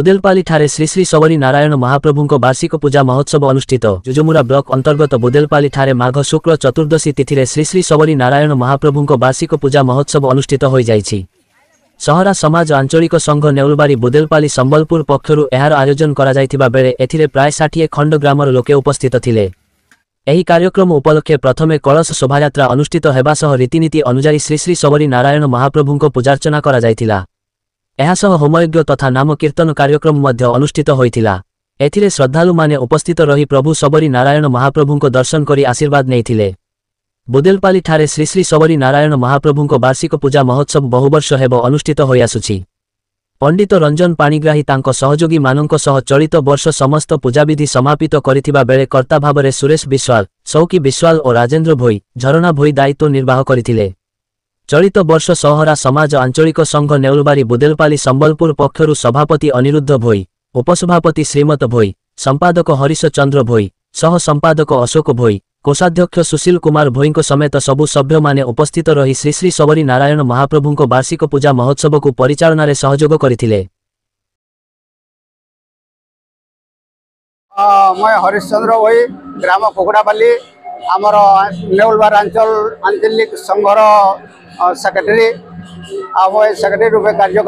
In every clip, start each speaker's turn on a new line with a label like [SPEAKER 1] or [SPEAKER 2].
[SPEAKER 1] बुदेलपाली ठारे श्री श्री सबरी नारायण महाप्रभु वार्षिक पूजा महोत्सव अनुष्ठित। जुजुमुरा ब्लॉक अंतर्गत बुदेलपाली ठारे माघ शुक्ल चतुर्दशी तिथि श्री श्री सबरी नारायण महाप्रभु वार्षिक पूजा महोत्सव अनुष्ठित हो जाइछि। सहरा समाज आंचलिक संघ नेउलबारी बुदेलपाली संबलपुर पक्षरु एहार आयोजन करा जाइथिबा बेले एथिरे प्राय 60 खंड ग्रामर लोके उपस्थित थिले। एही कार्यक्रम उपलक्षे प्रथमे कलश शोभायात्रा अनुष्ठित हेबा सह रीतिनीति अनुसार श्री श्री सबरी नारायण महाप्रभु पूजार्चना करा जाइथिला। एहासह होमयज्ञ तथा नाम कीर्तन कार्यक्रम मध्य अनुष्ठित होइथिला। एथिरे श्रद्धालु माने उपस्थित रही प्रभु सबरी नारायण महाप्रभु दर्शन करी आशीर्वाद नेइथिले। बुदेलपाली ठारे श्री श्री सबरी नारायण महाप्रभु वार्षिक पूजा महोत्सव बहुवर्ष हेब अनुष्ठित होई आसुछि। पंडित रंजन पाणिग्राही तांको सहयोगी मानंको सह चलित वर्ष समस्त पूजाविधि समापित करिथिबा बेले कर्ता भाबरे सुरेश विश्वाल, सौकी विश्वाल और राजेंद्र भोई, झरणा भोई दायित्व निर्वाह करिथिले। चलित वर्ष सहरा समाज आंचलिक संघ नेउलबारी बुदेलपाली संबलपुर पक्षरु सभापति अनिरुद्ध भोई, उपसभापति श्रीमत भोई, संपादक हरीश चंद्र भोई, सह संपादक अशोक भोई, कोषाध्यक्ष सुशील कुमार भोई समेत सबु सभ्य माने उपस्थित रही श्री श्री सबरी नारायण महाप्रभु वार्षिक पूजा महोत्सव को परिचालन में सहयोग करथिले।
[SPEAKER 2] मैं हरीश चंद्र भोई ग्राम कुकुड़ापाली आमर नेउलबार आंचलिक संघर सेक्रेटरी मैं सेक्रेटरी रूपे कार्य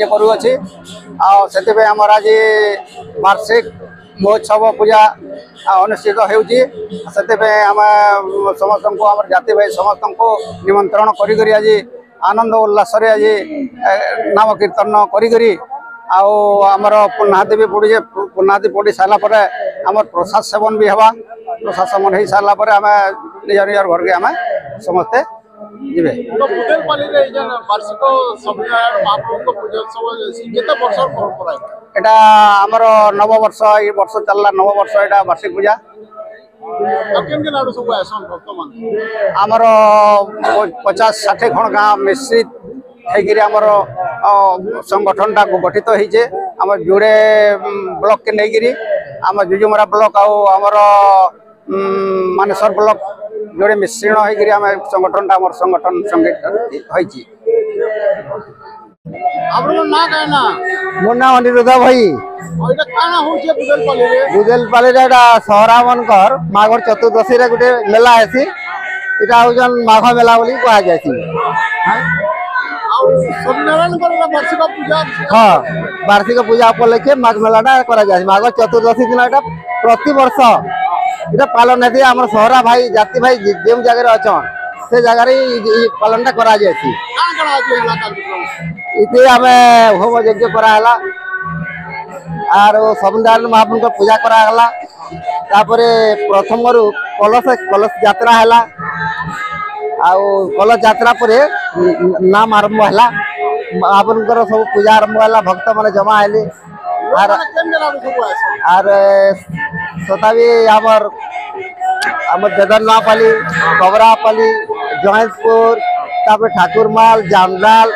[SPEAKER 2] करुँची से आमर आज वार्षिक महोत्सव पूजा अनुष्ठित होउची। आम समस्त को आम जाति भाई समस्त को निमंत्रण करी आज आनंद उल्लास आज नाम कीर्तन करी आमर पुनाहाती भी पड़ी पुनाहाती पड़ी सारापर आम प्रसाद सेवन भी हवा। प्रसाद सेवन हो सारापर आम निज निज घर के आम समस्ते जीवे। एटा आमर नव वर्ष ये वर्ष चलला नव वर्ष एटा वार्षिक पूजा आमर 50-60 खण गाँ मिश्रित होकर आमर संगठन टा गठित होइछे। आम जोड़े ब्लॉक के नहीं आम जुजुमुरा ब्लॉक आमर मानेसर ब्लॉक जोड़े मिश्रण होकर आम संगठन टा संगठन संगठित होइछी। मोर नाम अनिरुद्ध भाई। बुदेलपाली सहरा मनकर माघ चतुर्दशी रे गोटे मेला आसी इटा हूँ माघ मेला बोली कह जाए। हाँ वार्षिक पूजा उपलक्षे माघ मेलाटा करा जाए। माघ चतुर्दशी दिन एटा प्रति वर्ष इटा पालन है। आम सहरा भाई जाति भाई जो जगह अच्छा से जगह पालन करा जाए। इतने आम होम यज्ञ कराला आर सबनारायण महाप्रभु को पूजा कराला। प्रथम कलश यात्रा है कलश यात्रा पर नाम आरंभ है महाप्रभुर सब पूजा आरंभ है। भक्त मान जमा है आर तथापि आमर जगन्नाथपाली खबरापाली जयंतपुर ठाकुरमाल जामलाल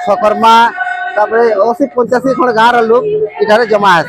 [SPEAKER 2] सकरमा 80-85 खंड गाँव लोग इधर जमा है।